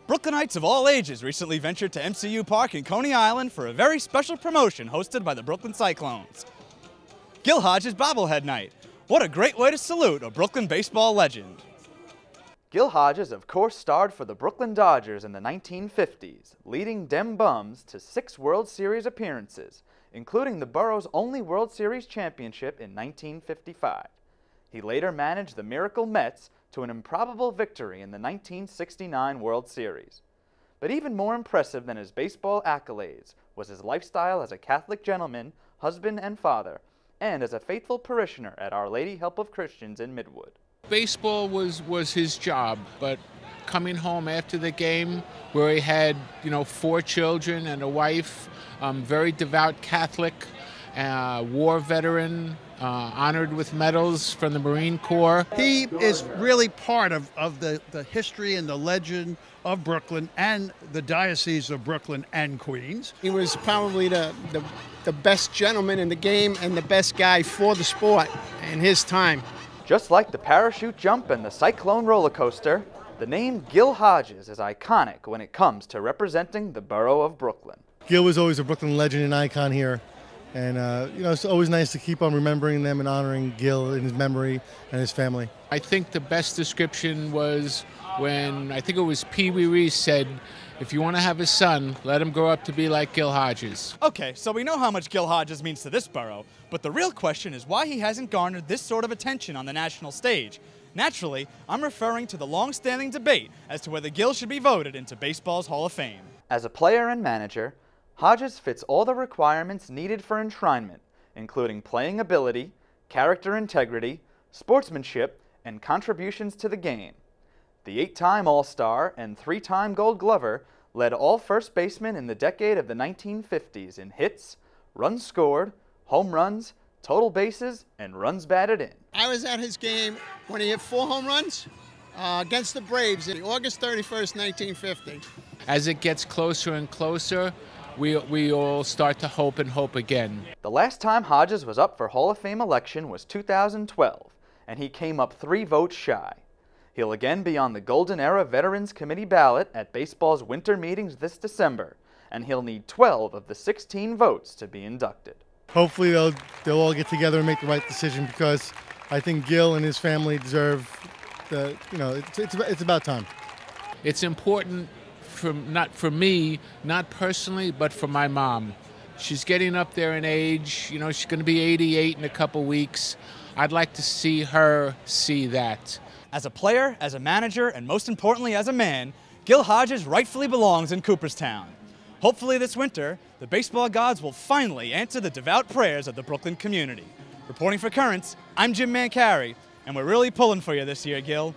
Brooklynites of all ages recently ventured to MCU Park in Coney Island for a very special promotion hosted by the Brooklyn Cyclones. Gil Hodges Bobblehead Night. What a great way to salute a Brooklyn baseball legend. Gil Hodges, of course, starred for the Brooklyn Dodgers in the 1950s, leading Dem Bums to 6 World Series appearances, including the borough's only World Series championship in 1955. He later managed the Miracle Mets to an improbable victory in the 1969 World Series. But even more impressive than his baseball accolades was his lifestyle as a Catholic gentleman, husband and father, and as a faithful parishioner at Our Lady Help of Christians in Midwood. Baseball was his job, but coming home after the game where he had, 4 children and a wife, very devout Catholic, war veteran, honored with medals from the Marine Corps. He is really part of the history and the legend of Brooklyn and the Diocese of Brooklyn and Queens. He was probably the best gentleman in the game and the best guy for the sport in his time. Just like the parachute jump and the cyclone roller coaster, the name Gil Hodges is iconic when it comes to representing the borough of Brooklyn. Gil was always a Brooklyn legend and icon here. And, it's always nice to keep on remembering them and honoring Gil in his memory and his family. I think the best description was when, I think it was Pee Wee Reese said, if you want to have a son, let him grow up to be like Gil Hodges. Okay, so we know how much Gil Hodges means to this borough, but the real question is why he hasn't garnered this sort of attention on the national stage. Naturally, I'm referring to the long-standing debate as to whether Gil should be voted into baseball's Hall of Fame. As a player and manager, Hodges fits all the requirements needed for enshrinement, including playing ability, character integrity, sportsmanship, and contributions to the game. The 8-time All-Star and 3-time Gold Glover led all first basemen in the decade of the 1950s in hits, runs scored, home runs, total bases, and runs batted in. I was at his game when he hit 4 home runs against the Braves on August 31st, 1950. As it gets closer and closer, we all start to hope and hope again. The last time Hodges was up for Hall of Fame election was 2012, and he came up 3 votes shy. He'll again be on the Golden Era Veterans Committee ballot at baseball's winter meetings this December, and he'll need 12 of the 16 votes to be inducted. Hopefully they'll all get together and make the right decision, because I think Gil and his family deserve it's about time. It's important not for me, not personally, but for my mom. She's getting up there in age. She's going to be 88 in a couple weeks. I'd like to see her see that. As a player, as a manager, and most importantly as a man, Gil Hodges rightfully belongs in Cooperstown. Hopefully this winter, the baseball gods will finally answer the devout prayers of the Brooklyn community. Reporting for Currents, I'm Jim Mancari, and we're really pulling for you this year, Gil.